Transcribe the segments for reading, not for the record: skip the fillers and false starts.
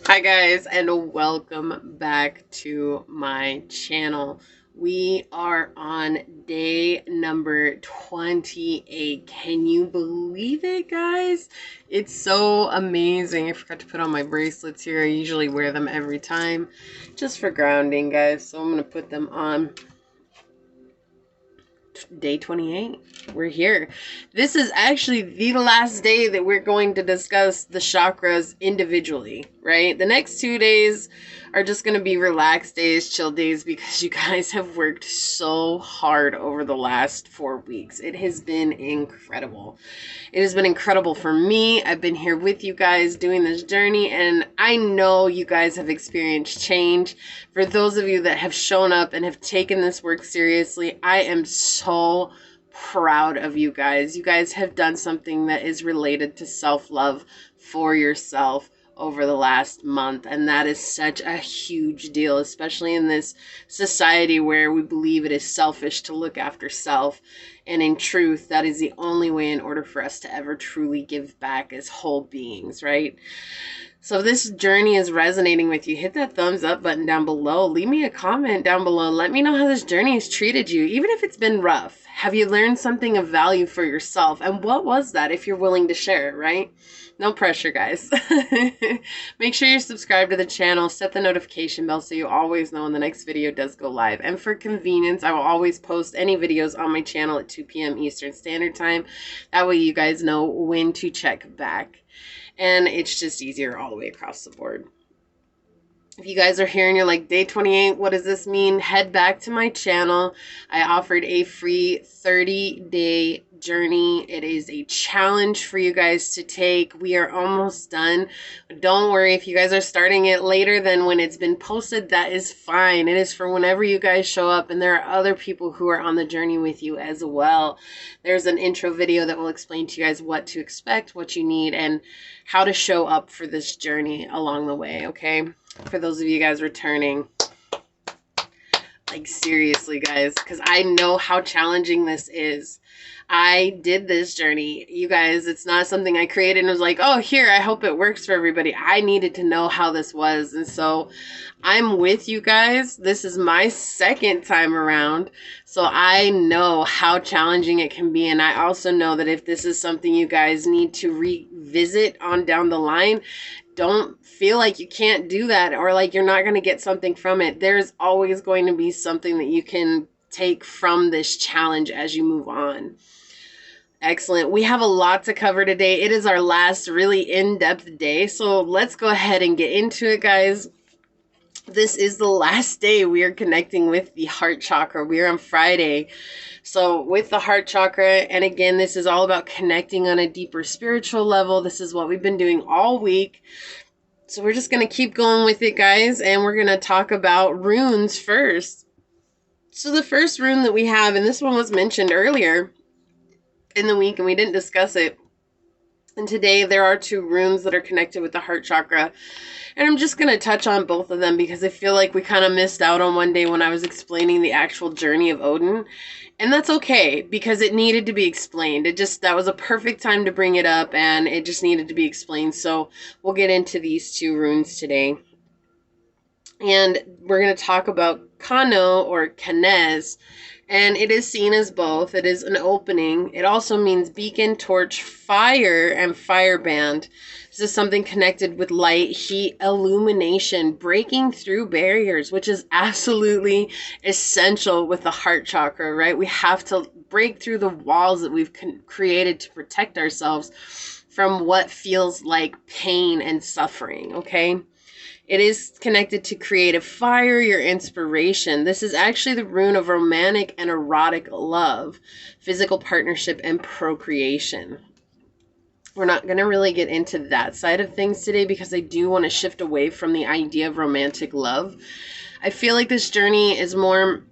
Hi guys, and welcome back to my channel. We are on day number 28. Can you believe it, guys? It's so amazing. I forgot to put on my bracelets here. I usually wear them every time just for grounding, guys. So I'm going to put them on. Day 28. We're here. This is actually the last day that we're going to discuss the chakras individually, right? The next 2 days are just going to be relaxed days, chill days, because you guys have worked so hard over the last 4 weeks. It has been incredible. It has been incredible for me. I've been here with you guys doing this journey, and I know you guys have experienced change. For those of you that have shown up and have taken this work seriously, I am so proud of you guys. You guys have done something that is related to self-love for yourself over the last month, and that is such a huge deal, especially in this society where we believe it is selfish to look after self. And in truth, that is the only way in order for us to ever truly give back as whole beings, right? So if this journey is resonating with you, hit that thumbs up button down below. Leave me a comment down below. Let me know how this journey has treated you, even if it's been rough. Have you learned something of value for yourself? And what was that, if you're willing to share, right? No pressure, guys. Make sure you're subscribed to the channel. Set the notification bell so you always know when the next video does go live. And for convenience, I will always post any videos on my channel at 2 p.m. Eastern Standard Time. That way you guys know when to check back. And it's just easier all the way across the board. If you guys are here and you're like, day 28, what does this mean? Head back to my channel. I offered a free 30-day journey. It is a challenge for you guys to take. We are almost done. Don't worry if you guys are starting it later than when it's been posted. That is fine. It is for whenever you guys show up, and there are other people who are on the journey with you as well. There's an intro video that will explain to you guys what to expect, what you need, and how to show up for this journey along the way, okay? For those of you guys returning, like seriously, guys, because I know how challenging this is. I did this journey, you guys. It's not something I created and was like, oh, here, I hope it works for everybody. I needed to know how this was. And so I'm with you guys. This is my second time around. So I know how challenging it can be. And I also know that if this is something you guys need to revisit on down the line, don't feel like you can't do that or like you're not going to get something from it. There's always going to be something that you can take from this challenge as you move on. Excellent. We have a lot to cover today. It is our last really in-depth day. So let's go ahead and get into it, guys. This is the last day we are connecting with the heart chakra. We are on Friday. So with the heart chakra, and again, this is all about connecting on a deeper spiritual level. This is what we've been doing all week. So we're just going to keep going with it, guys. And we're going to talk about runes first. So the first rune that we have, and this one was mentioned earlier in the week, and we didn't discuss it. And today there are 2 runes that are connected with the heart chakra. And I'm just going to touch on both of them because I feel like we kind of missed out on one day when I was explaining the actual journey of Odin. And that's okay because it needed to be explained. That was a perfect time to bring it up, and it just needed to be explained. So we'll get into these 2 runes today. And we're going to talk about Kano or Kanez. And it is seen as both. It is an opening. It also means beacon, torch, fire, and fireband. This is something connected with light, heat, illumination, breaking through barriers, which is absolutely essential with the heart chakra, right? We have to break through the walls that we've created to protect ourselves from what feels like pain and suffering, okay? It is connected to creative fire, your inspiration. This is actually the rune of romantic and erotic love, physical partnership, and procreation. We're not going to really get into that side of things today because I do want to shift away from the idea of romantic love. I feel like this journey is more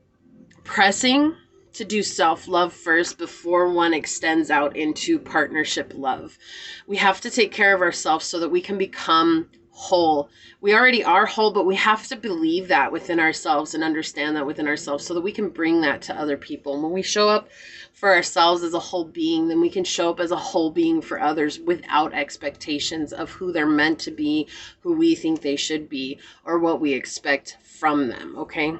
pressing to do self-love first before one extends out into partnership love. We have to take care of ourselves so that we can become whole. We already are whole, but we have to believe that within ourselves and understand that within ourselves so that we can bring that to other people. And when we show up for ourselves as a whole being, then we can show up as a whole being for others without expectations of who they're meant to be, who we think they should be, or what we expect from them, okay?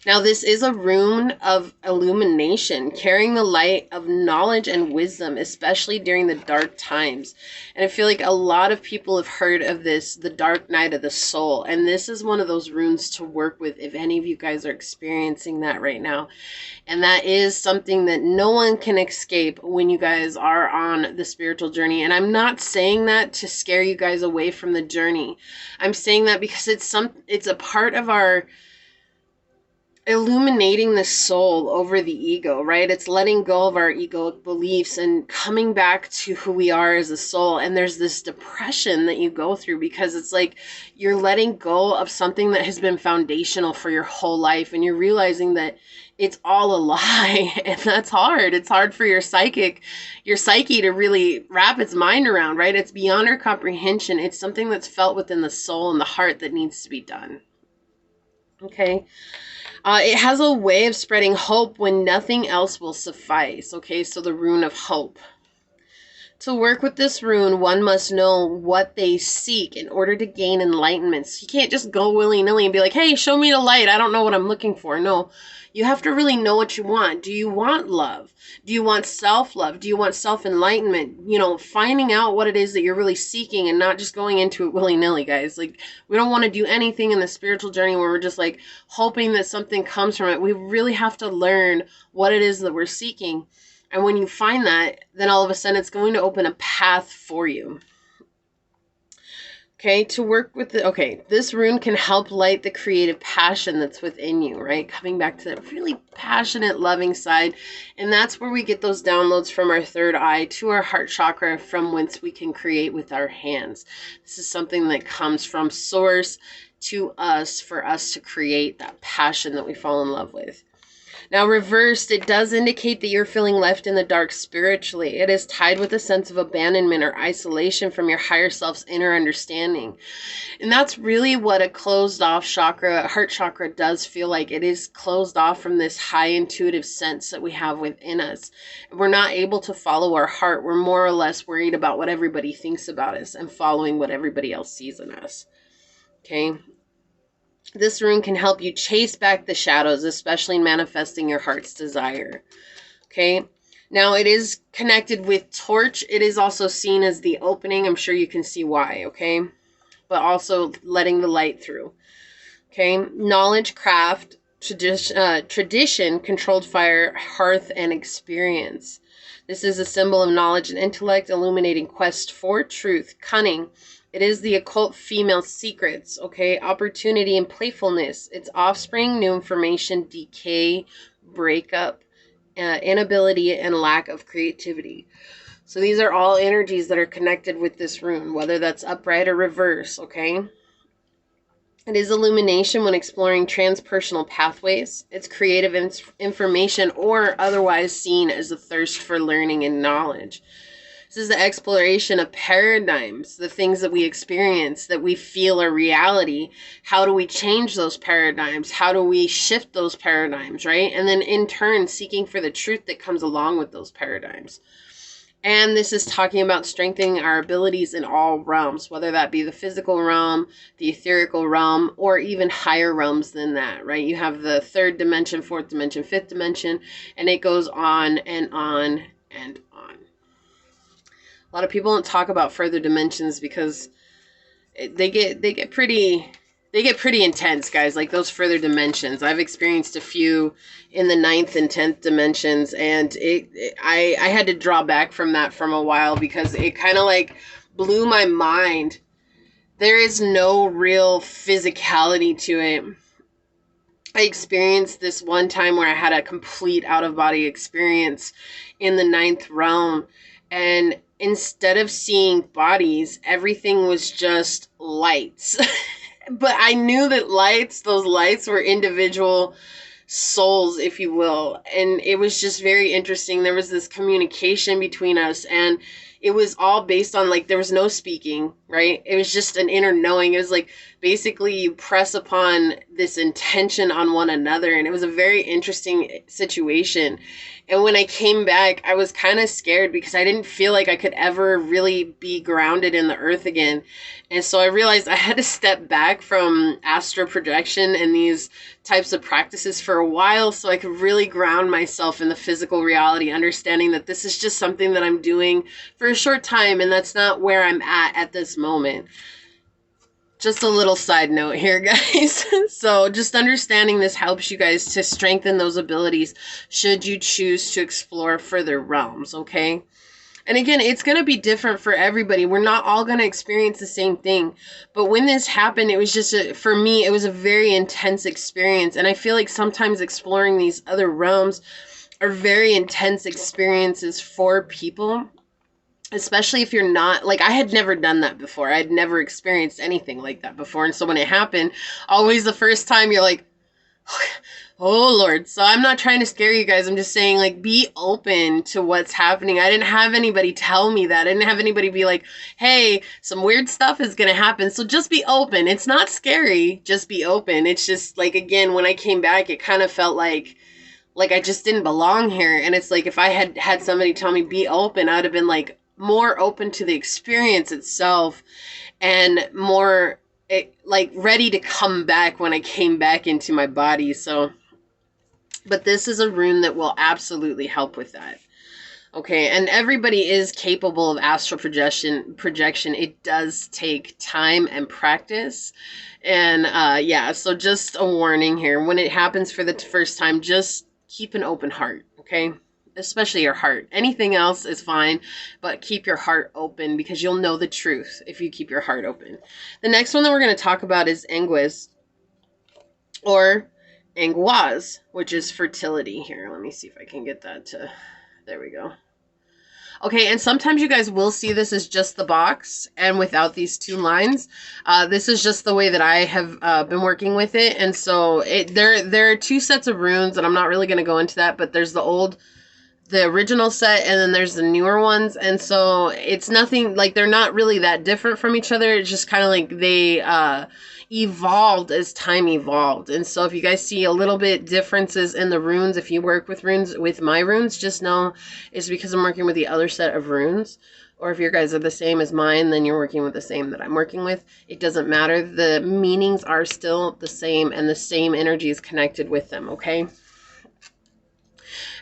Now, this is a rune of illumination, carrying the light of knowledge and wisdom, especially during the dark times. And I feel like a lot of people have heard of this, the dark night of the soul. And this is one of those runes to work with if any of you guys are experiencing that right now. And that is something that no one can escape when you guys are on the spiritual journey. And I'm not saying that to scare you guys away from the journey. I'm saying that because it's a part of our illuminating the soul over the ego, right? It's letting go of our egoic beliefs and coming back to who we are as a soul. And there's this depression that you go through because it's like you're letting go of something that has been foundational for your whole life, and you're realizing that it's all a lie. And that's hard. It's hard for your psyche to really wrap its mind around, right? It's beyond our comprehension. It's something that's felt within the soul and the heart that needs to be done. Okay. It has a way of spreading hope when nothing else will suffice. Okay, so the rune of hope. To work with this rune, one must know what they seek in order to gain enlightenment. So you can't just go willy-nilly and be like, hey, show me the light. I don't know what I'm looking for. No, you have to really know what you want. Do you want love? Do you want self-love? Do you want self-enlightenment? You know, finding out what it is that you're really seeking and not just going into it willy-nilly, guys. Like, we don't want to do anything in the spiritual journey where we're just like hoping that something comes from it. We really have to learn what it is that we're seeking. And when you find that, then all of a sudden it's going to open a path for you. Okay, to work with this rune can help light the creative passion that's within you, right? Coming back to that really passionate, loving side. And that's where we get those downloads from our third eye to our heart chakra, from whence we can create with our hands. This is something that comes from source to us for us to create that passion that we fall in love with. Now, reversed, it does indicate that you're feeling left in the dark spiritually. It is tied with a sense of abandonment or isolation from your higher self's inner understanding. And that's really what a closed off chakra, heart chakra, does feel like. It is closed off from this high intuitive sense that we have within us. We're not able to follow our heart. We're more or less worried about what everybody thinks about us and following what everybody else sees in us. Okay. This rune can help you chase back the shadows, especially in manifesting your heart's desire. Okay. Now, it is connected with torch. It is also seen as the opening. I'm sure you can see why. Okay. But also letting the light through. Okay. Knowledge, craft, tradition, controlled fire, hearth, and experience. This is a symbol of knowledge and intellect, illuminating quest for truth, cunning. It is the occult female secrets, okay? Opportunity and playfulness. It's offspring, new information, decay, breakup, inability, and lack of creativity. So these are all energies that are connected with this rune, whether that's upright or reverse, okay? It is illumination when exploring transpersonal pathways. It's creative information, or otherwise seen as a thirst for learning and knowledge. This is the exploration of paradigms, the things that we experience, that we feel are reality. How do we change those paradigms? How do we shift those paradigms, right? And then in turn, seeking for the truth that comes along with those paradigms. And this is talking about strengthening our abilities in all realms, whether that be the physical realm, the etherical realm, or even higher realms than that, right? You have the third dimension, fourth dimension, fifth dimension, and it goes on and on and on. A lot of people don't talk about further dimensions because they get pretty intense, guys. Like those further dimensions, I've experienced a few in the 9th and 10th dimensions, and I had to draw back from that from a while because it kind of like blew my mind. There is no real physicality to it. I experienced this one time where I had a complete out-of-body experience in the 9th realm, and instead of seeing bodies, everything was just lights. But I knew that those lights were individual souls, if you will. And it was just very interesting. There was this communication between us, and it was all based on, like, there was no speaking, right? It was just an inner knowing. It was like basically you press upon this intention on one another, and it was a very interesting situation. And when I came back, I was kind of scared because I didn't feel like I could ever really be grounded in the earth again. And so I realized I had to step back from astral projection and these types of practices for a while so I could really ground myself in the physical reality, understanding that this is just something that I'm doing for a short time and that's not where I'm at this moment. Just a little side note here, guys. So just understanding this helps you guys to strengthen those abilities should you choose to explore further realms, okay? And again, it's going to be different for everybody. We're not all going to experience the same thing. But when this happened, it was just, for me, it was a very intense experience. And I feel like sometimes exploring these other realms are very intense experiences for people. Especially if you're not, like, I had never done that before. I had never experienced anything like that before. And so when it happened, always the first time you're like, oh Lord. So I'm not trying to scare you guys. I'm just saying, like, be open to what's happening. I didn't have anybody tell me that. I didn't have anybody be like, hey, some weird stuff is going to happen. So just be open. It's not scary. Just be open. It's just like, again, when I came back, it kind of felt like I just didn't belong here. And it's like, if I had had somebody tell me be open, I would have been like more open to the experience itself and more like ready to come back when I came back into my body. So, but this is a rune that will absolutely help with that. Okay, and everybody is capable of astral projection. It does take time and practice. And yeah, so just a warning here. When it happens for the first time, just keep an open heart, okay? Especially your heart. Anything else is fine, but keep your heart open because you'll know the truth if you keep your heart open. The next one that we're going to talk about is anguis or angoisse, which is fertility. Here, let me see if I can get that to, there we go. Okay, and sometimes you guys will see this as just the box and without these two lines. This is just the way that I have been working with it. And so there are two sets of runes, and I'm not really going to go into that, but there's the original set, and then there's the newer ones. And so it's nothing, like, they're not really that different from each other. It's just kind of like they evolved as time evolved. And so if you guys see a little bit differences in the runes, if you work with runes, with my runes, just know it's because I'm working with the other set of runes. Or if your guys are the same as mine, then you're working with the same that I'm working with. It doesn't matter. The meanings are still the same, and the same energy is connected with them, okay?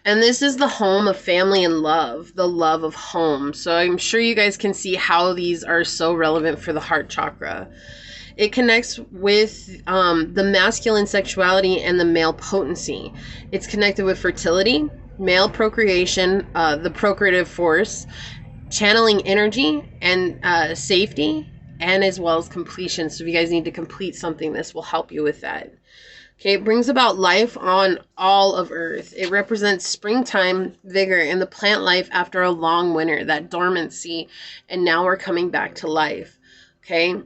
And this is the home of family and love, the love of home. So I'm sure you guys can see how these are so relevant for the heart chakra. It connects with the masculine sexuality and the male potency. It's connected with fertility, male procreation, the procreative force, channeling energy, and safety, and as well as completion. So if you guys need to complete something, this will help you with that. Okay, it brings about life on all of Earth. It represents springtime, vigor, and the plant life after a long winter, that dormancy, and now we're coming back to life. Okay,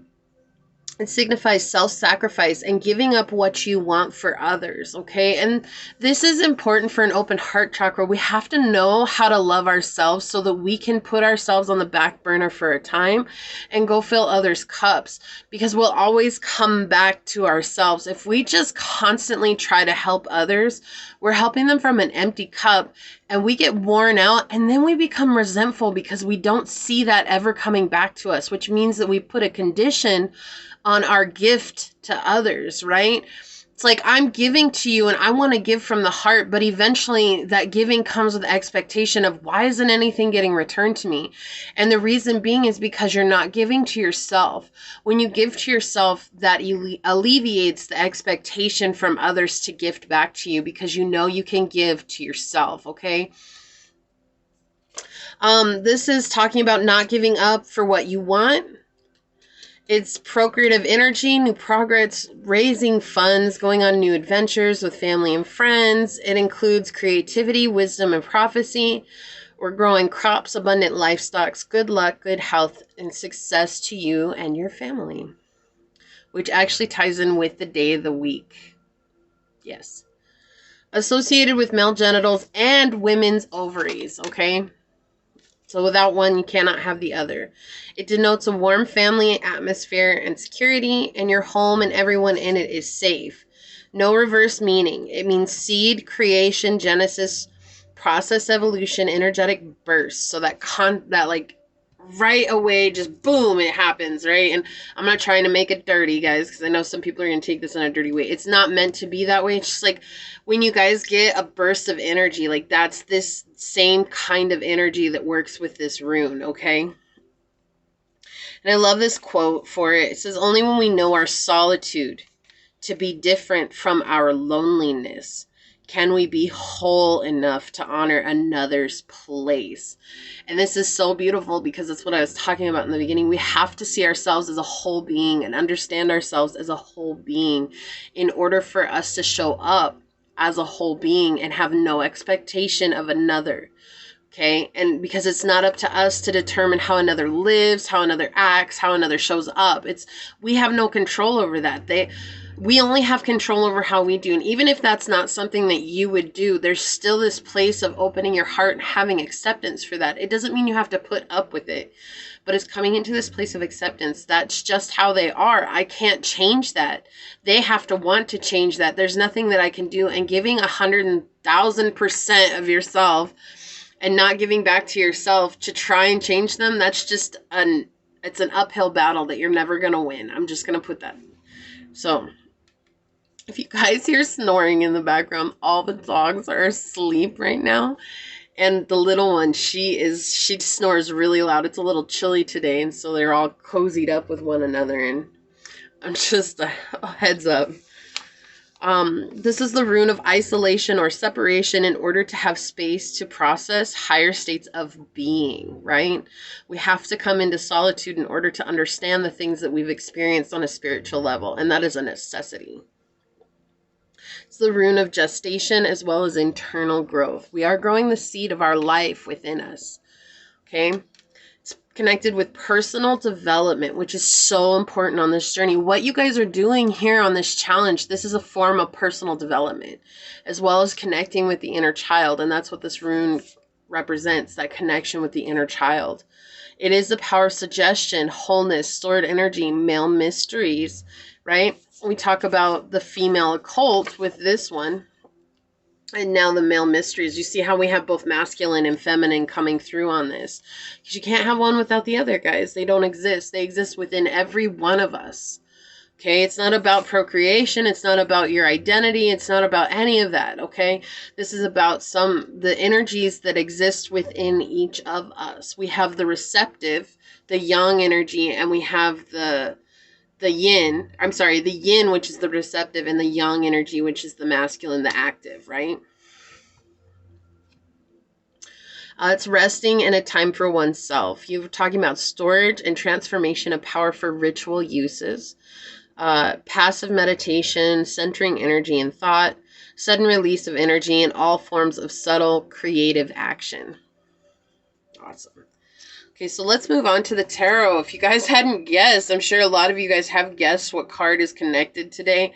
it signifies self-sacrifice and giving up what you want for others, okay? And this is important for an open heart chakra. We have to know how to love ourselves so that we can put ourselves on the back burner for a time and go fill others' cups, because we'll always come back to ourselves. If we just constantly try to help others, we're helping them from an empty cup, and we get worn out, and then we become resentful because we don't see that ever coming back to us, which means that we put a condition on our gift to others, right? It's like, I'm giving to you and I want to give from the heart, but eventually that giving comes with the expectation of, why isn't anything getting returned to me? And the reason being is because you're not giving to yourself. When you give to yourself, that alleviates the expectation from others to gift back to you, because you know you can give to yourself, okay? This is talking about not giving up for what you want. It's procreative energy, new progress, raising funds, going on new adventures with family and friends. It includes creativity, wisdom, and prophecy. We're growing crops, abundant livestock, good luck, good health, and success to you and your family, which actually ties in with the day of the week. Yes. Associated with male genitals and women's ovaries, okay? So without one, you cannot have the other. It denotes a warm family atmosphere and security, and your home and everyone in it is safe. No reverse meaning. It means seed, creation, genesis, process, evolution, energetic burst. So that like right away, just boom, it happens, right? And I'm not trying to make it dirty, guys, because I know some people are going to take this in a dirty way. It's not meant to be that way. It's just like when you guys get a burst of energy, like that's this same kind of energy that works with this rune, okay? And I love this quote for it. It says, only when we know our solitude to be different from our loneliness can we be whole enough to honor another's place. And this is so beautiful because that's what I was talking about in the beginning. We have to see ourselves as a whole being and understand ourselves as a whole being in order for us to show up as a whole being and have no expectation of another. Okay, and because it's not up to us to determine how another lives, how another acts, how another shows up. We have no control over that. We only have control over how we do. And even if that's not something that you would do, there's still this place of opening your heart and having acceptance for that. It doesn't mean you have to put up with it, but it's coming into this place of acceptance. That's just how they are. I can't change that. They have to want to change that. There's nothing that I can do. And giving 100,000% of yourself and not giving back to yourself to try and change them, that's just it's an uphill battle that you're never going to win. I'm just going to put that. So if you guys hear snoring in the background, all the dogs are asleep right now. And the little one, she snores really loud. It's a little chilly today, and so they're all cozied up with one another. And I'm just a heads up. This is the rune of isolation or separation in order to have space to process higher states of being, right? We have to come into solitude in order to understand the things that we've experienced on a spiritual level, and that is a necessity. It's the rune of gestation as well as internal growth. We are growing the seed of our life within us, okay? It's connected with personal development, which is so important on this journey. What you guys are doing here on this challenge, this is a form of personal development, as well as connecting with the inner child. And that's what this rune represents, that connection with the inner child. It is the power of suggestion, wholeness, stored energy, male mysteries, right? We talk about the female occult with this one. And now the male mysteries. You see how we have both masculine and feminine coming through on this. Because you can't have one without the other, guys. They don't exist. They exist within every one of us. Okay? It's not about procreation. It's not about your identity. It's not about any of that. Okay? This is about the energies that exist within each of us. We have the receptive, the yang energy, and we have the yin, the yin, which is the receptive, and the yang energy, which is the masculine, the active, right? It's resting and a time for oneself. You're talking about storage and transformation of power for ritual uses, passive meditation, centering energy and thought, sudden release of energy, and all forms of subtle creative action. Awesome. Okay, so let's move on to the tarot. If you guys hadn't guessed, I'm sure a lot of you guys have guessed what card is connected today.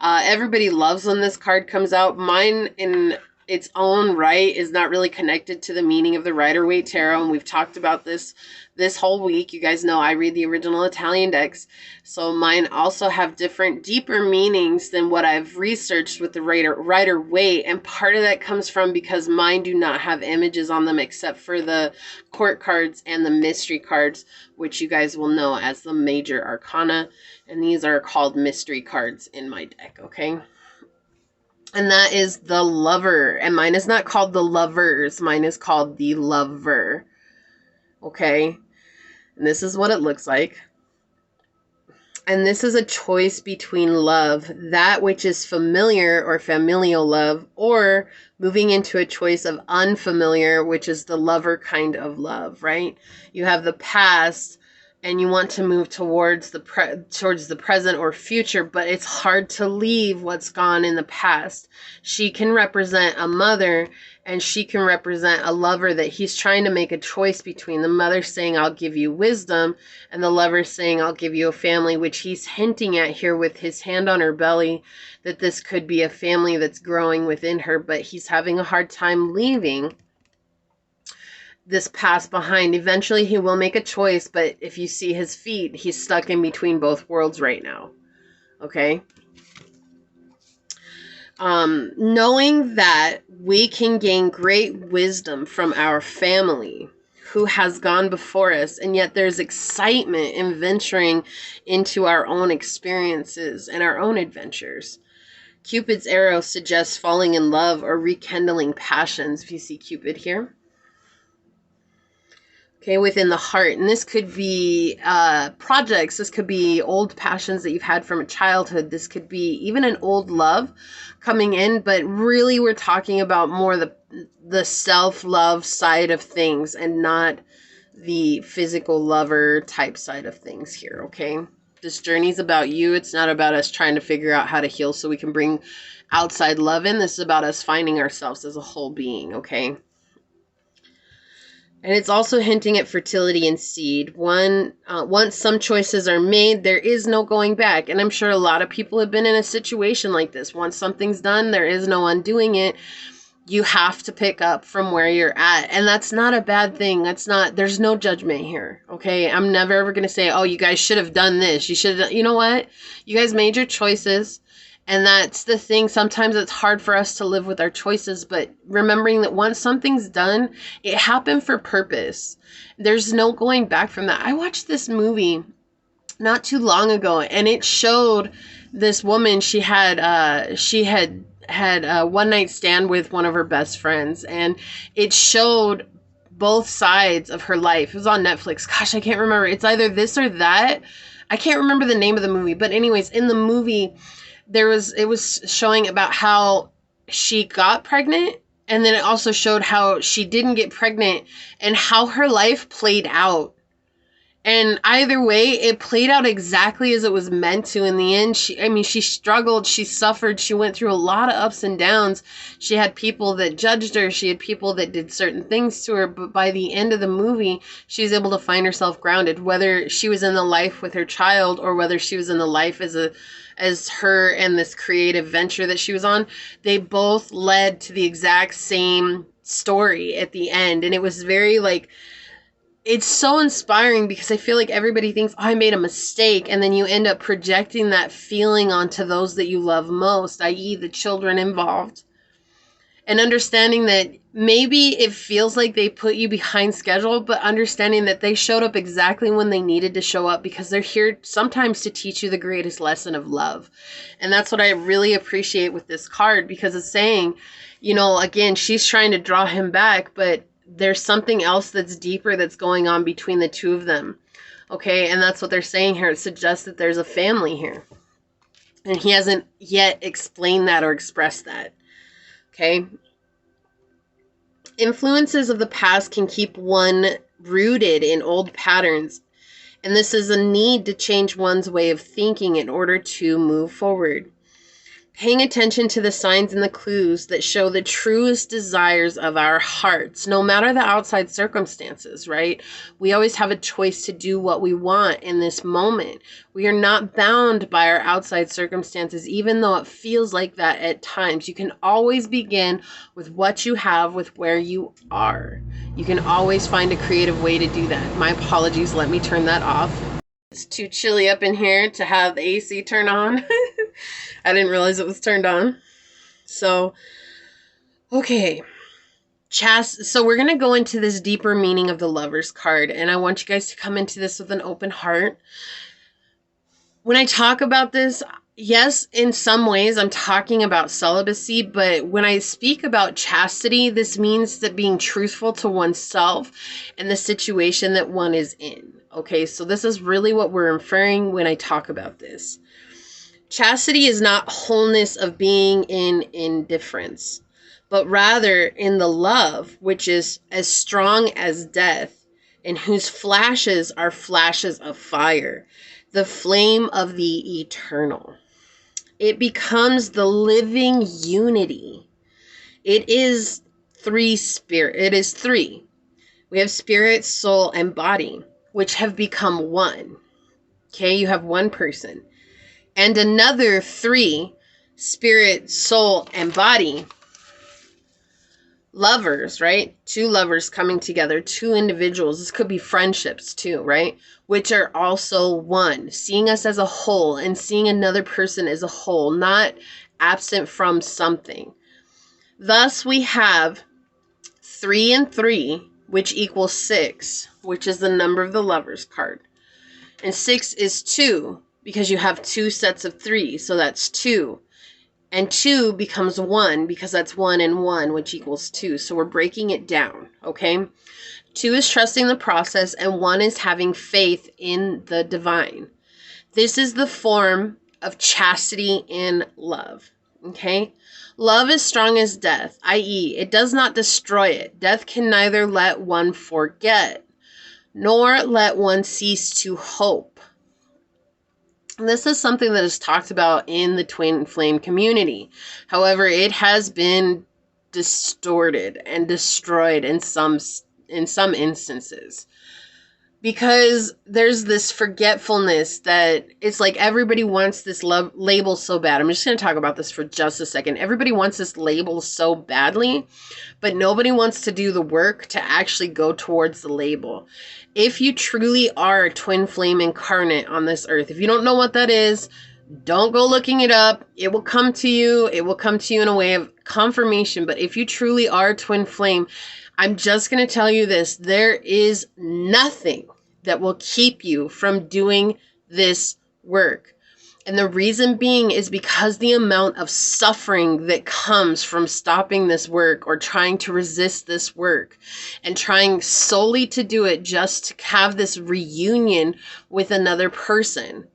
Everybody loves when this card comes out. Mine, in its own right, is not really connected to the meaning of the Rider-Waite Tarot, and we've talked about this whole week. You guys know I read the original Italian decks, so mine also have different, deeper meanings than what I've researched with the Rider-Waite, and part of that comes from because mine do not have images on them except for the court cards and the mystery cards, which you guys will know as the major arcana, and these are called mystery cards in my deck, okay? And that is the Lover. And mine is not called the Lovers. Mine is called the Lover. Okay? And this is what it looks like. And this is a choice between love, that which is familiar or familial love, or moving into a choice of unfamiliar, which is the lover kind of love, right? You have the past, and you want to move towards the present or future, but it's hard to leave what's gone in the past. She can represent a mother, and she can represent a lover that he's trying to make a choice between. The mother saying, I'll give you wisdom, and the lover saying, I'll give you a family, which he's hinting at here with his hand on her belly, that this could be a family that's growing within her, but he's having a hard time leaving. this past behind. Eventually he will make a choice, but if you see his feet, he's stuck in between both worlds right now. Okay? Knowing that we can gain great wisdom from our family who has gone before us, and yet there's excitement in venturing into our own experiences and our own adventures. Cupid's arrow suggests falling in love or rekindling passions, if you see Cupid here. Okay, within the heart. And this could be projects. This could be old passions that you've had from childhood. This could be even an old love coming in. But really, we're talking about more the self-love side of things and not the physical lover type side of things here, okay? This journey's about you. It's not about us trying to figure out how to heal so we can bring outside love in. This is about us finding ourselves as a whole being, okay? And it's also hinting at fertility and seed. Once some choices are made, there is no going back. And I'm sure a lot of people have been in a situation like this. Once something's done, there is no undoing it. You have to pick up from where you're at. And that's not a bad thing. There's no judgment here. Okay. I'm never ever going to say, oh, you guys should have done this. You should have done, you know what? You guys made your choices. And that's the thing. Sometimes it's hard for us to live with our choices, but remembering that once something's done, it happened for purpose. There's no going back from that. I watched this movie not too long ago, and it showed this woman. She had a one night stand with one of her best friends, and it showed both sides of her life. It was on Netflix. Gosh, I can't remember. It's either this or that. I can't remember the name of the movie, but anyways, in the movie, it was showing about how she got pregnant, and then it also showed how she didn't get pregnant and how her life played out. And either way, it played out exactly as it was meant to in the end. She struggled, she suffered, she went through a lot of ups and downs. She had people that judged her, she had people that did certain things to her, but by the end of the movie, she was able to find herself grounded, whether she was in the life with her child or whether she was in the life as her and this creative venture that she was on. They both led to the exact same story at the end. And it was very it's so inspiring because I feel like everybody thinks, oh, I made a mistake. And then you end up projecting that feeling onto those that you love most, i.e. the children involved. And understanding that maybe it feels like they put you behind schedule, but understanding that they showed up exactly when they needed to show up because they're here sometimes to teach you the greatest lesson of love. And that's what I really appreciate with this card, because it's saying, again, she's trying to draw him back, but there's something else that's deeper that's going on between the two of them. Okay, and that's what they're saying here. It suggests that there's a family here. And he hasn't yet explained that or expressed that. Okay. Influences of the past can keep one rooted in old patterns, and this is a need to change one's way of thinking in order to move forward. Paying attention to the signs and the clues that show the truest desires of our hearts, no matter the outside circumstances, right? We always have a choice to do what we want in this moment. We are not bound by our outside circumstances, even though it feels like that at times. You can always begin with what you have, with where you are. You can always find a creative way to do that. My apologies, let me turn that off. It's too chilly up in here to have the AC turn on. I didn't realize it was turned on. So, okay. So we're going to go into this deeper meaning of the Lover's card. And I want you guys to come into this with an open heart. When I talk about this, yes, in some ways I'm talking about celibacy. But when I speak about chastity, this means that being truthful to oneself and the situation that one is in. Okay, so this is really what we're inferring when I talk about this. Chastity is not wholeness of being in indifference, but rather in the love, which is as strong as death, and whose flashes are flashes of fire, the flame of the eternal. It becomes the living unity. It is three. We have spirit, soul, and body, which have become one. Okay, you have one person. And another three, spirit, soul, and body, Lovers, right? Two lovers coming together, two individuals. This could be friendships too, right? Which are also one, seeing us as a whole and seeing another person as a whole, not absent from something. Thus, we have 3 and 3, which equals 6, which is the number of the Lovers card. And 6 is 2, because you have two sets of 3, so that's 2. And 2 becomes 1, because that's 1 and 1, which equals 2. So we're breaking it down, okay? 2 is trusting the process, and 1 is having faith in the divine. This is the form of chastity in love, okay? Love is strong as death, i.e., it does not destroy it. Death can neither let one forget, nor let one cease to hope. And this is something that is talked about in the twin flame community. However, it has been distorted and destroyed in some instances. Because there's this forgetfulness that it's like everybody wants this label so bad. I'm just going to talk about this for just a second. Everybody wants this label so badly, but nobody wants to do the work to actually go towards the label. If you truly are a twin flame incarnate on this earth, if you don't know what that is, don't go looking it up. It will come to you. It will come to you in a way of confirmation. But if you truly are a twin flame, I'm just going to tell you this. There is nothing that will keep you from doing this work. And the reason being is because the amount of suffering that comes from stopping this work or trying to resist this work and trying solely to do it just to have this reunion with another person.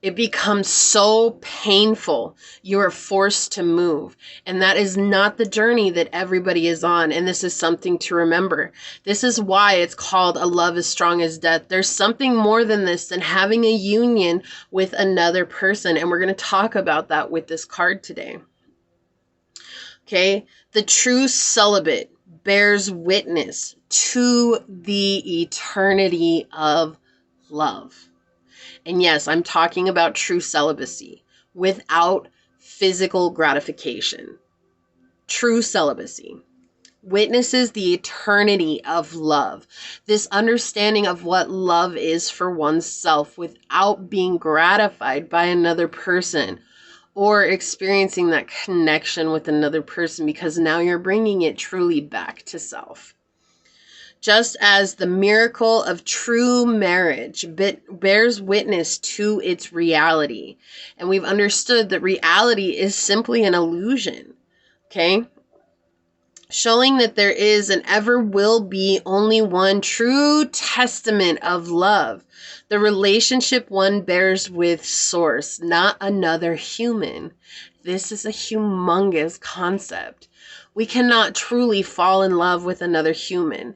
It becomes so painful. You are forced to move. And that is not the journey that everybody is on. And this is something to remember. This is why it's called a love as strong as death. There's something more than this, than having a union with another person. And we're going to talk about that with this card today. Okay. The true celibate bears witness to the eternity of love. And yes, I'm talking about true celibacy without physical gratification. True celibacy witnesses the eternity of love. This understanding of what love is for oneself without being gratified by another person or experiencing that connection with another person, because now you're bringing it truly back to self. Just as the miracle of true marriage bears witness to its reality. And we've understood that reality is simply an illusion, okay? Showing that there is and ever will be only one true testament of love. The relationship one bears with Source, not another human. This is a humongous concept. We cannot truly fall in love with another human.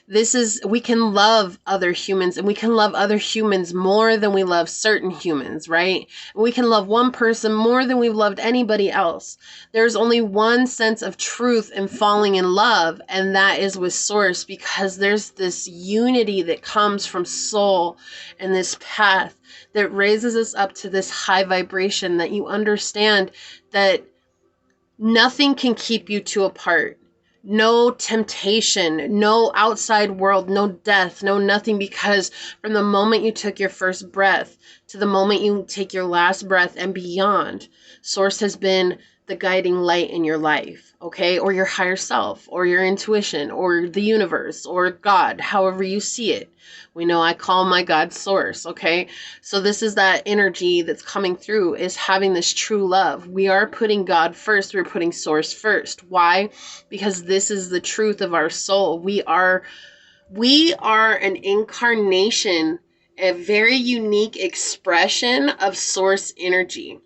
We can love other humans, and we can love other humans more than we love certain humans, right? And we can love one person more than we've loved anybody else. There's only one sense of truth in falling in love, and that is with Source, because there's this unity that comes from soul and this path that raises us up to this high vibration that you understand that nothing can keep you two apart. No temptation, no outside world, no death, no nothing, because from the moment you took your first breath to the moment you take your last breath and beyond, Source has been the guiding light in your life, okay? Or your higher self, or your intuition, or the universe, or God, however you see it. We know I call my God Source, okay? So this is that energy that's coming through, is having this true love. We are putting God first. We're putting Source first. Why? Because this is the truth of our soul. We are an incarnation, a very unique expression of Source energy.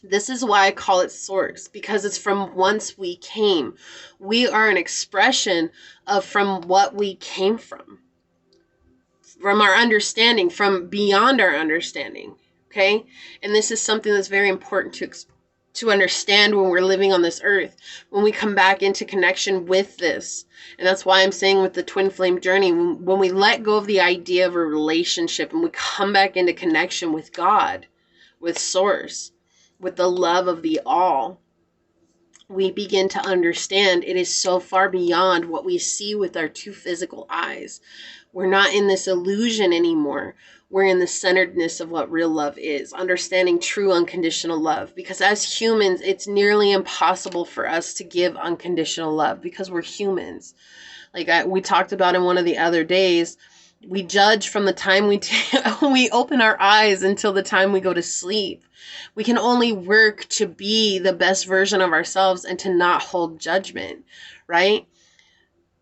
This is why I call it Source, because it's from whence we came. We are an expression of from what we came from our understanding, from beyond our understanding, okay? And this is something that's very important to understand when we're living on this earth, when we come back into connection with this. And that's why I'm saying with the twin flame journey, when we let go of the idea of a relationship and we come back into connection with God, with Source, with the love of the all, we begin to understand it is so far beyond what we see with our two physical eyes. We're not in this illusion anymore. We're in the centeredness of what real love is, understanding true unconditional love. Because as humans, it's nearly impossible for us to give unconditional love because we're humans. Like we talked about in one of the other days, we judge from the time we open our eyes until the time we go to sleep. We can only work to be the best version of ourselves and to not hold judgment, right?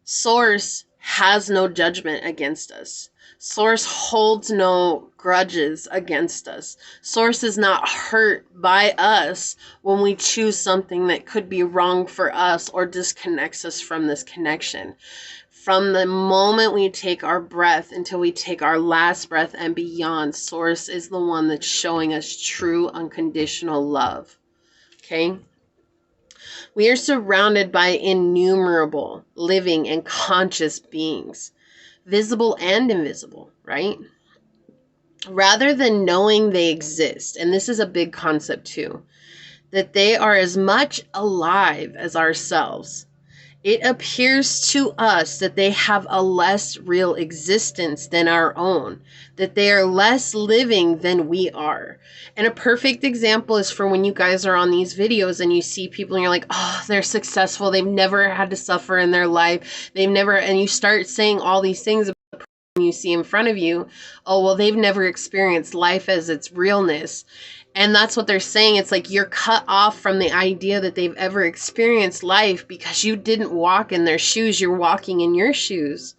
Source has no judgment against us. Source holds no grudges against us. Source is not hurt by us when we choose something that could be wrong for us or disconnects us from this connection. From the moment we take our breath until we take our last breath and beyond, Source is the one that's showing us true unconditional love. Okay? We are surrounded by innumerable living and conscious beings, visible and invisible, right? Rather than knowing they exist, and this is a big concept too, that they are as much alive as ourselves, it appears to us that they have a less real existence than our own, that they are less living than we are. And a perfect example is for when you guys are on these videos and you see people and you're like, oh, they're successful. They've never had to suffer in their life. And you start saying all these things about the person you see in front of you. Oh, well, they've never experienced life as its realness. And that's what they're saying. It's like you're cut off from the idea that they've ever experienced life because you didn't walk in their shoes. You're walking in your shoes.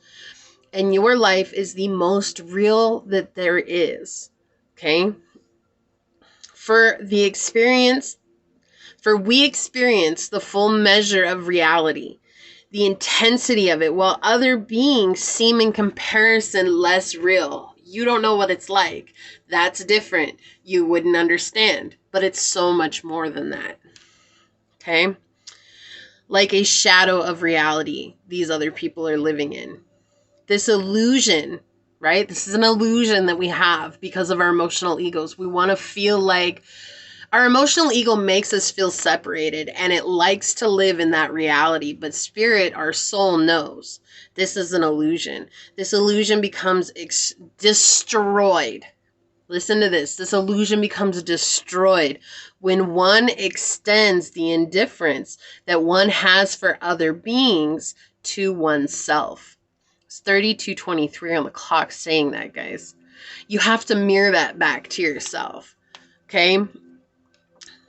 And your life is the most real that there is. Okay? We experience the full measure of reality, the intensity of it, while other beings seem in comparison less real. You don't know what it's like. That's different. You wouldn't understand. But it's so much more than that. Okay? Like a shadow of reality these other people are living in. This illusion, right? This is an illusion that we have because of our emotional egos. We want to feel like our emotional ego makes us feel separated, and it likes to live in that reality. But spirit, our soul, knows this is an illusion. This illusion becomes destroyed. Listen to this. This illusion becomes destroyed when one extends the indifference that one has for other beings to oneself. It's 32:23 on the clock saying that, guys. You have to mirror that back to yourself. Okay?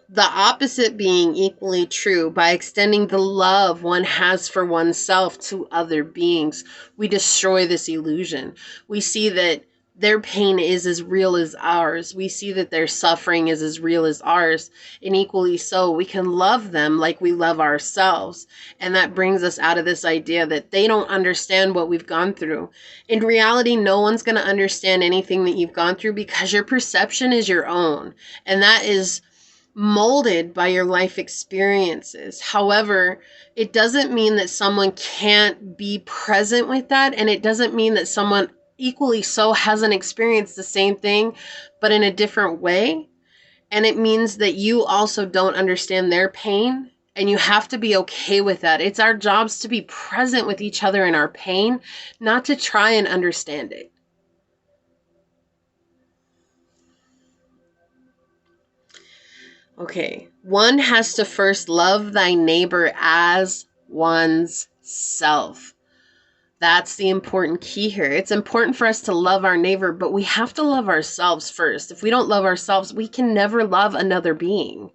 The opposite being equally true. By extending the love one has for oneself to other beings, we destroy this illusion. We see that their pain is as real as ours. We see that their suffering is as real as ours. And equally so, we can love them like we love ourselves. And that brings us out of this idea that they don't understand what we've gone through. In reality, no one's going to understand anything that you've gone through because your perception is your own. And that is molded by your life experiences. However, it doesn't mean that someone can't be present with that, and it doesn't mean that someone equally so hasn't experienced the same thing but in a different way. And it means that you also don't understand their pain, and you have to be okay with that. It's our jobs to be present with each other in our pain, not to try and understand it. Okay, one has to first love thy neighbor as one's self. That's the important key here. It's important for us to love our neighbor, but we have to love ourselves first. If we don't love ourselves, we can never love another being.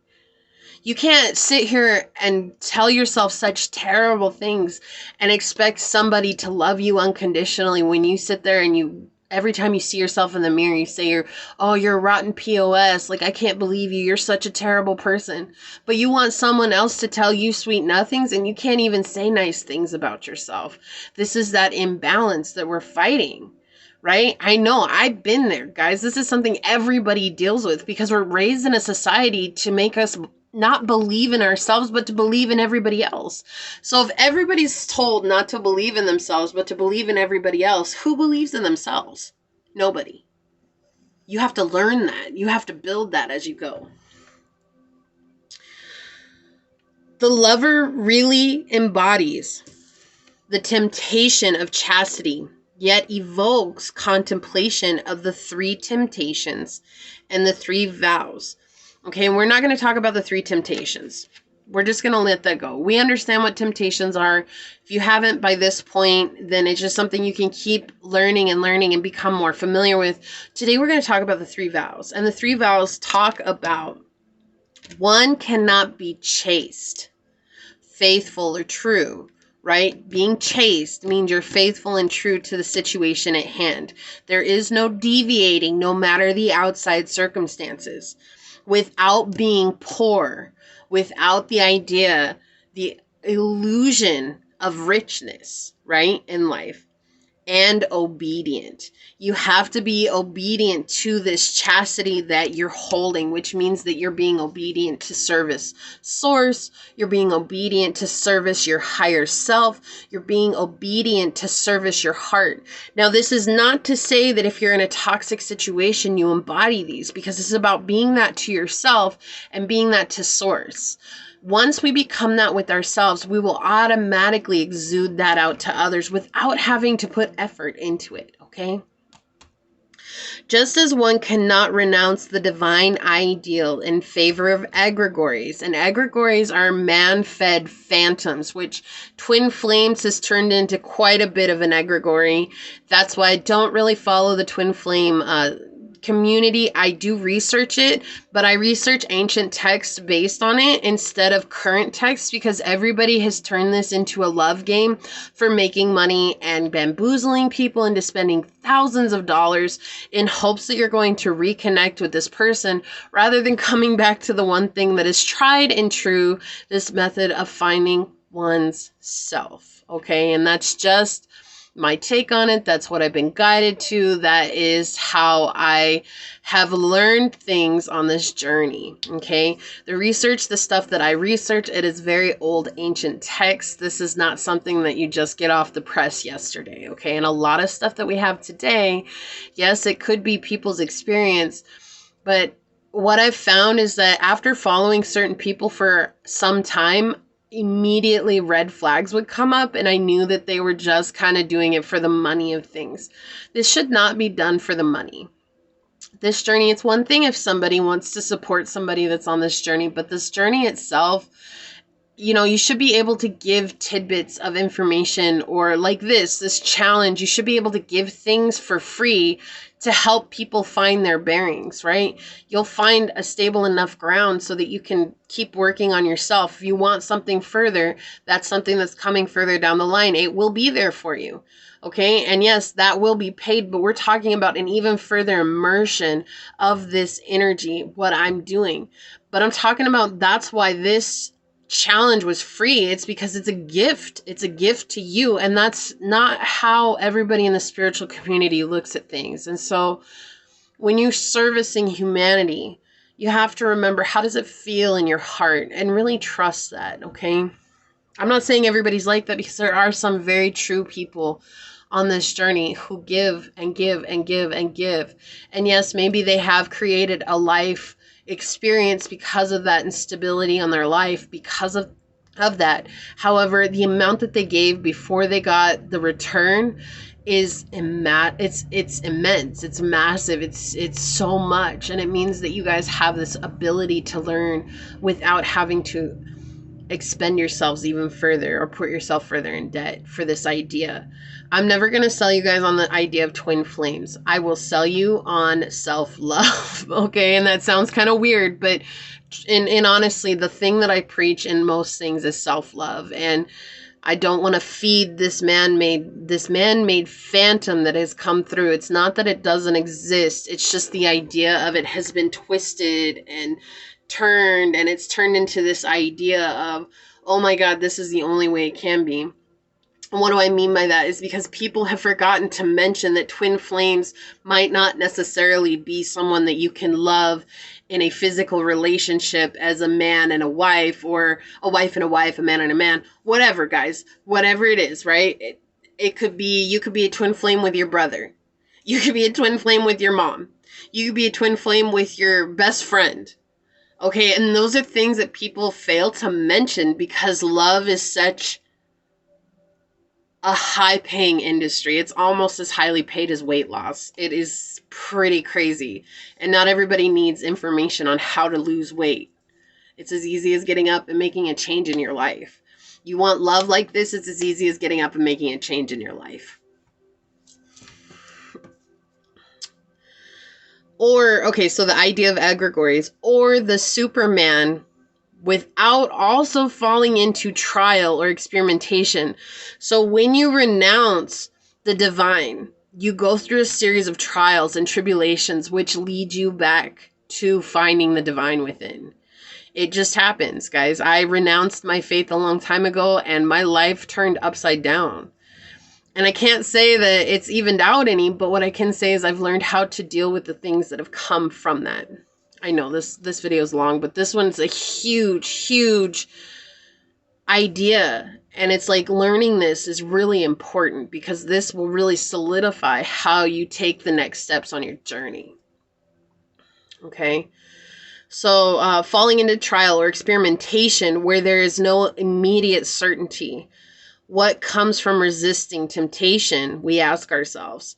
You can't sit here and tell yourself such terrible things and expect somebody to love you unconditionally when you sit there and every time you see yourself in the mirror, you say you're a rotten POS. Like, I can't believe you. You're such a terrible person. But you want someone else to tell you sweet nothings, and you can't even say nice things about yourself. This is that imbalance that we're fighting, right? I know, I've been there, guys. This is something everybody deals with because we're raised in a society to make us not believe in ourselves, but to believe in everybody else. So if everybody's told not to believe in themselves, but to believe in everybody else, who believes in themselves? Nobody. You have to learn that. You have to build that as you go. The lover really embodies the temptation of chastity, yet evokes contemplation of the 3 temptations and the 3 vows. Okay, and we're not going to talk about the 3 temptations. We're just going to let that go. We understand what temptations are. If you haven't by this point, then it's just something you can keep learning and become more familiar with. Today we're going to talk about the 3 vows. And the 3 vows talk about one cannot be chaste, faithful, or true, right? Being chaste means you're faithful and true to the situation at hand. There is no deviating, no matter the outside circumstances, without being poor, without the idea, the illusion of richness, right, in life. And obedient. You have to be obedient to this chastity that you're holding, which means that you're being obedient to service source. You're being obedient to service your higher self. You're being obedient to service your heart. Now, this is not to say that if you're in a toxic situation, you embody these, because it's about being that to yourself and being that to source. Once we become that with ourselves, we will automatically exude that out to others without having to put effort into it, okay? Just as one cannot renounce the divine ideal in favor of egregores, and egregores are man-fed phantoms, which Twin Flames has turned into quite a bit of an egregore. That's why I don't really follow the Twin Flame community. I do research it, but I research ancient texts based on it instead of current texts, because everybody has turned this into a love game for making money and bamboozling people into spending thousands of dollars in hopes that you're going to reconnect with this person, rather than coming back to the one thing that is tried and true, this method of finding one's self. Okay, and that's just my take on it. That's what I've been guided to. That is how I have learned things on this journey. Okay. The research, the stuff that I research, it is very old ancient text. This is not something that you just get off the press yesterday. Okay. And a lot of stuff that we have today, yes, it could be people's experience, but what I've found is that after following certain people for some time, immediately red flags would come up, and I knew that they were just kind of doing it for the money of things. This should not be done for the money. This journey, it's one thing if somebody wants to support somebody that's on this journey, but this journey itself, you know, you should be able to give tidbits of information, or like this challenge, you should be able to give things for free to help people find their bearings, right? You'll find a stable enough ground so that you can keep working on yourself. If you want something further, that's something that's coming further down the line. It will be there for you. Okay. And yes, that will be paid, but we're talking about an even further immersion of this energy, what I'm doing. But I'm talking about, that's why this challenge was free. It's because it's a gift. It's a gift to you. And that's not how everybody in the spiritual community looks at things. And so when you're servicing humanity, you have to remember, how does it feel in your heart, and really trust that. Okay. I'm not saying everybody's like that, because there are some very true people on this journey who give and give and give and give. And yes, maybe they have created a life experience because of that instability on their life, because of that. However, the amount that they gave before they got the return is it's immense, it's massive, it's so much. And it means that you guys have this ability to learn without having to expend yourselves even further or put yourself further in debt for this idea. I'm never going to sell you guys on the idea of twin flames. I will sell you on self-love. Okay. And that sounds kind of weird, but in honestly, the thing that I preach in most things is self-love. And I don't want to feed this man-made phantom that has come through. It's not that it doesn't exist. It's just the idea of it has been twisted and turned, and it's turned into this idea of, oh my God, this is the only way it can be. And what do I mean by that is because people have forgotten to mention that twin flames might not necessarily be someone that you can love in a physical relationship as a man and a wife, or a wife and a wife, a man and a man, whatever, guys, whatever it is, right? It could be, you could be a twin flame with your brother. You could be a twin flame with your mom. You could be a twin flame with your best friend. Okay, and those are things that people fail to mention because love is such a high-paying industry. It's almost as highly paid as weight loss. It is pretty crazy. And not everybody needs information on how to lose weight. It's as easy as getting up and making a change in your life. You want love like this, it's as easy as getting up and making a change in your life. Or, okay, so the idea of egregores, or the Superman without also falling into trial or experimentation. So when you renounce the divine, you go through a series of trials and tribulations which lead you back to finding the divine within. It just happens, guys. I renounced my faith a long time ago and my life turned upside down. And I can't say that it's evened out any, but what I can say is I've learned how to deal with the things that have come from that. I know this video is long, but this one's a huge idea. And it's like learning this is really important because this will really solidify how you take the next steps on your journey. Okay. So falling into trial or experimentation where there is no immediate certainty. What comes from resisting temptation, we ask ourselves.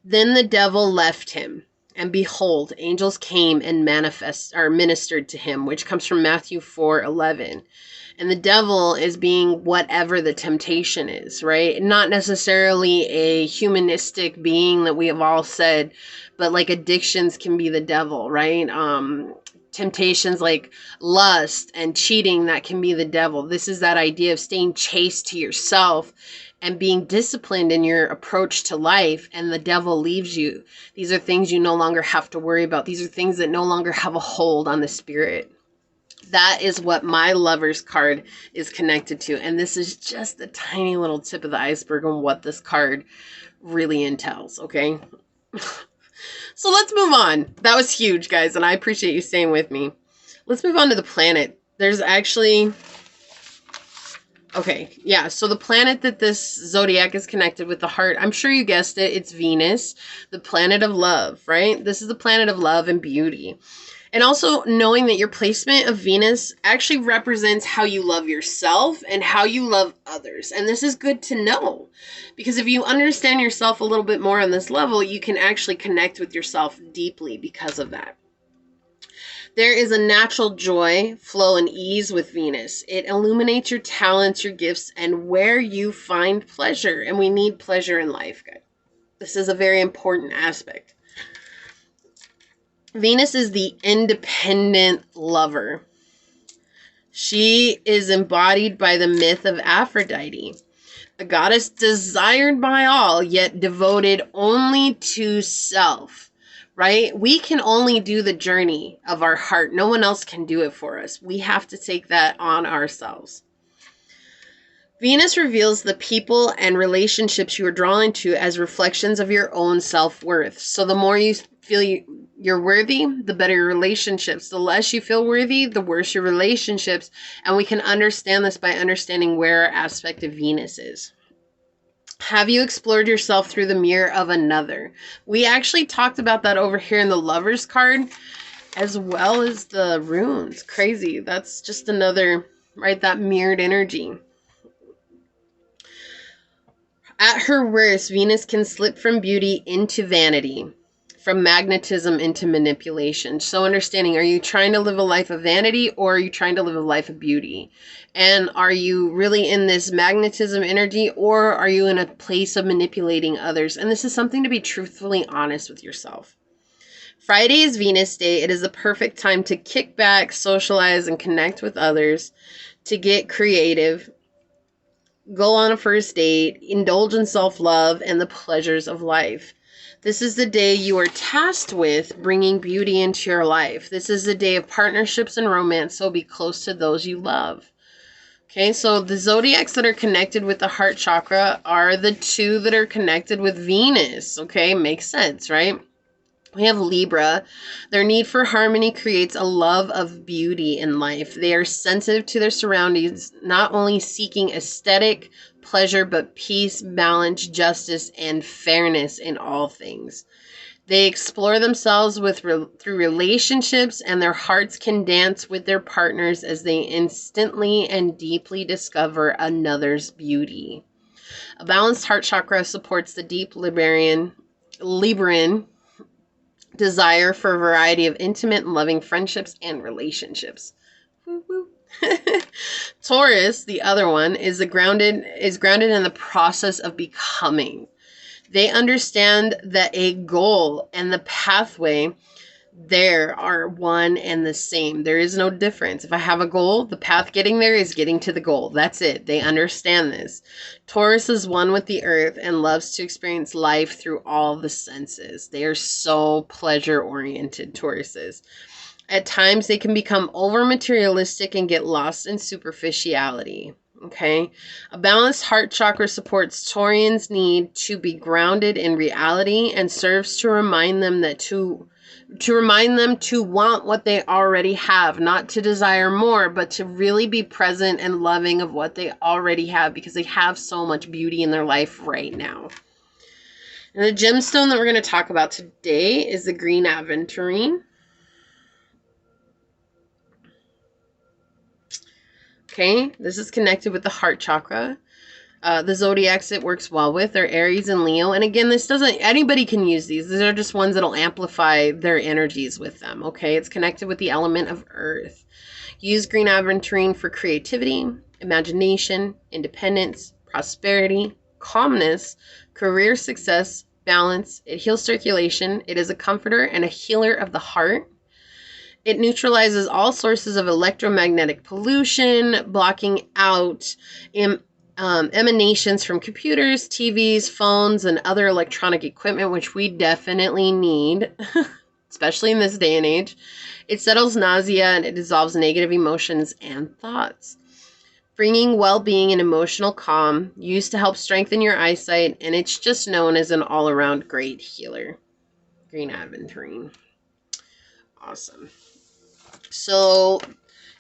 Then the devil left him, and behold, angels came and ministered to him, which comes from Matthew 4:11. And the devil is being whatever the temptation is, right? Not necessarily a humanistic being that we have all said, but like addictions can be the devil, right? Temptations like lust and cheating, that can be the devil. This is that idea of staying chaste to yourself and being disciplined in your approach to life, and the devil leaves you. These are things you no longer have to worry about. These are things that no longer have a hold on the spirit. That is what my Lover's card is connected to. And this is just the tiny little tip of the iceberg on what this card really entails, okay? So let's move on. That was huge, guys, and I appreciate you staying with me. Let's move on to the planet. There's actually... Okay, yeah, so the planet that this zodiac is connected with, the heart, I'm sure you guessed it, it's Venus, the planet of love, right? This is the planet of love and beauty. And also knowing that your placement of Venus actually represents how you love yourself and how you love others. And this is good to know because if you understand yourself a little bit more on this level, you can actually connect with yourself deeply because of that. There is a natural joy, flow, and ease with Venus. It illuminates your talents, your gifts, and where you find pleasure. And we need pleasure in life, guys. This is a very important aspect. Venus is the independent lover. She is embodied by the myth of Aphrodite, a goddess desired by all, yet devoted only to self, right? We can only do the journey of our heart. No one else can do it for us. We have to take that on ourselves. Venus reveals the people and relationships you are drawn to as reflections of your own self-worth. So the more you feel you're worthy, the better your relationships. The less you feel worthy, the worse your relationships. And we can understand this by understanding where our aspect of Venus is. Have you explored yourself through the mirror of another? We actually talked about that over here in the Lover's card, as well as the runes. Crazy. That's just another, right, that mirrored energy. At her worst, Venus can slip from beauty into vanity, from magnetism into manipulation. So understanding, are you trying to live a life of vanity or are you trying to live a life of beauty? And are you really in this magnetism energy or are you in a place of manipulating others? And this is something to be truthfully honest with yourself. Friday is Venus Day. It is the perfect time to kick back, socialize, and connect with others, to get creative, go on a first date, indulge in self-love and the pleasures of life. This is the day you are tasked with bringing beauty into your life. This is the day of partnerships and romance, so be close to those you love. Okay, so the zodiacs that are connected with the heart chakra are the two that are connected with Venus. Okay, makes sense, right? We have Libra. Their need for harmony creates a love of beauty in life. They are sensitive to their surroundings, not only seeking aesthetic pleasure, but peace, balance, justice, and fairness in all things. They explore themselves through relationships, and their hearts can dance with their partners as they instantly and deeply discover another's beauty. A balanced heart chakra supports the deep Liberian desire for a variety of intimate and loving friendships and relationships. Woo woo. Taurus, the other one, is grounded in the process of becoming. They understand that a goal and the pathway there are one and the same. There is no difference. If I have a goal, the path getting there is getting to the goal. That's it. They understand this. Taurus is one with the earth and loves to experience life through all the senses. They are so pleasure-oriented, Tauruses. At times, they can become over-materialistic and get lost in superficiality. Okay? A balanced heart chakra supports Taurians' need to be grounded in reality and serves to remind them to want what they already have, not to desire more, but to really be present and loving of what they already have, because they have so much beauty in their life right now. And the gemstone that we're going to talk about today is the green aventurine. Okay, this is connected with the heart chakra. The zodiacs it works well with are Aries and Leo. And again, anybody can use these. These are just ones that'll amplify their energies with them. Okay, it's connected with the element of earth. Use green aventurine for creativity, imagination, independence, prosperity, calmness, career success, balance. It heals circulation. It is a comforter and a healer of the heart. It neutralizes all sources of electromagnetic pollution, blocking out emanations from computers, TVs, phones, and other electronic equipment, which we definitely need, especially in this day and age. It settles nausea and it dissolves negative emotions and thoughts, bringing well-being and emotional calm, used to help strengthen your eyesight, and it's just known as an all-around great healer. Green aventurine. Awesome. So,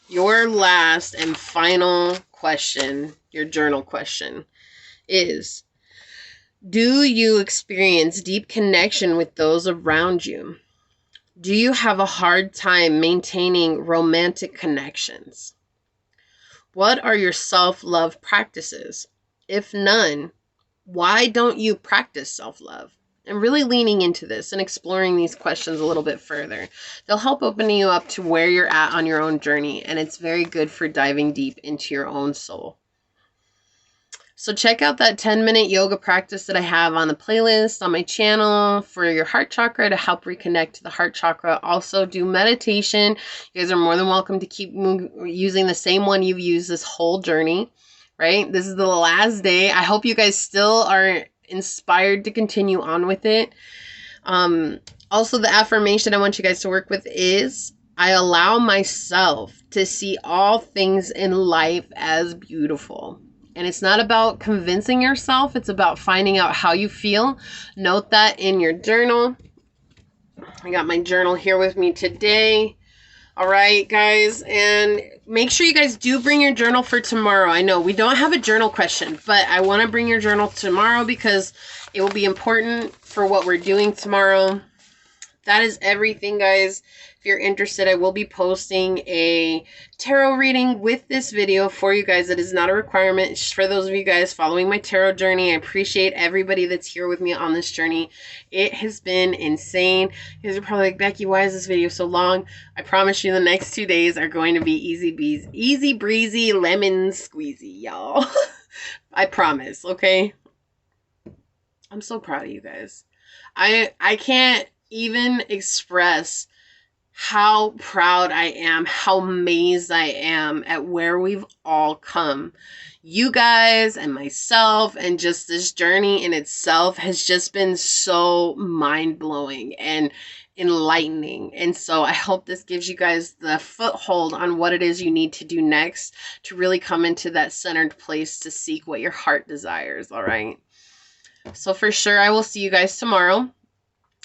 your last and final question, your journal question, is: do you experience deep connection with those around you? Do you have a hard time maintaining romantic connections? What are your self-love practices? If none, why don't you practice self-love? And really leaning into this and exploring these questions a little bit further. They'll help open you up to where you're at on your own journey, and it's very good for diving deep into your own soul. So check out that 10-minute yoga practice that I have on the playlist on my channel for your heart chakra to help reconnect to the heart chakra. Also do meditation. You guys are more than welcome to keep using the same one you've used this whole journey, right? This is the last day. I hope you guys still are inspired to continue on with it. Also, the affirmation I want you guys to work with is: I allow myself to see all things in life as beautiful. And it's not about convincing yourself, it's about finding out how you feel. Note that in your journal. I got my journal here with me today. All right, guys, and make sure you guys do bring your journal for tomorrow. I know we don't have a journal question, but I want to bring your journal tomorrow because it will be important for what we're doing tomorrow. That is everything, guys. If you're interested, I will be posting a tarot reading with this video for you guys. It is not a requirement. It's just for those of you guys following my tarot journey. I appreciate everybody that's here with me on this journey. It has been insane. You guys are probably like, Becky, why is this video so long? I promise you the next 2 days are going to be easy breezy, lemon squeezy, y'all. I promise, okay? I'm so proud of you guys. I can't even express how proud I am, how amazed I am at where we've all come. You guys and myself, and just this journey in itself has just been so mind-blowing and enlightening. And so I hope this gives you guys the foothold on what it is you need to do next to really come into that centered place to seek what your heart desires, all right? So for sure, I will see you guys tomorrow.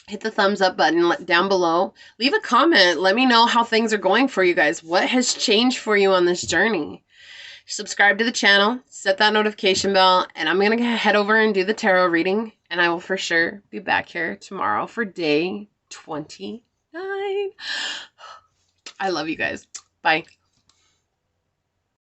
Hit the thumbs up button down below. Leave a comment. Let me know how things are going for you guys. What has changed for you on this journey? subscribe to the channel, set that notification bell, and I'm going to head over and do the tarot reading, and I will for sure be back here tomorrow for day 29. I love you guys. Bye.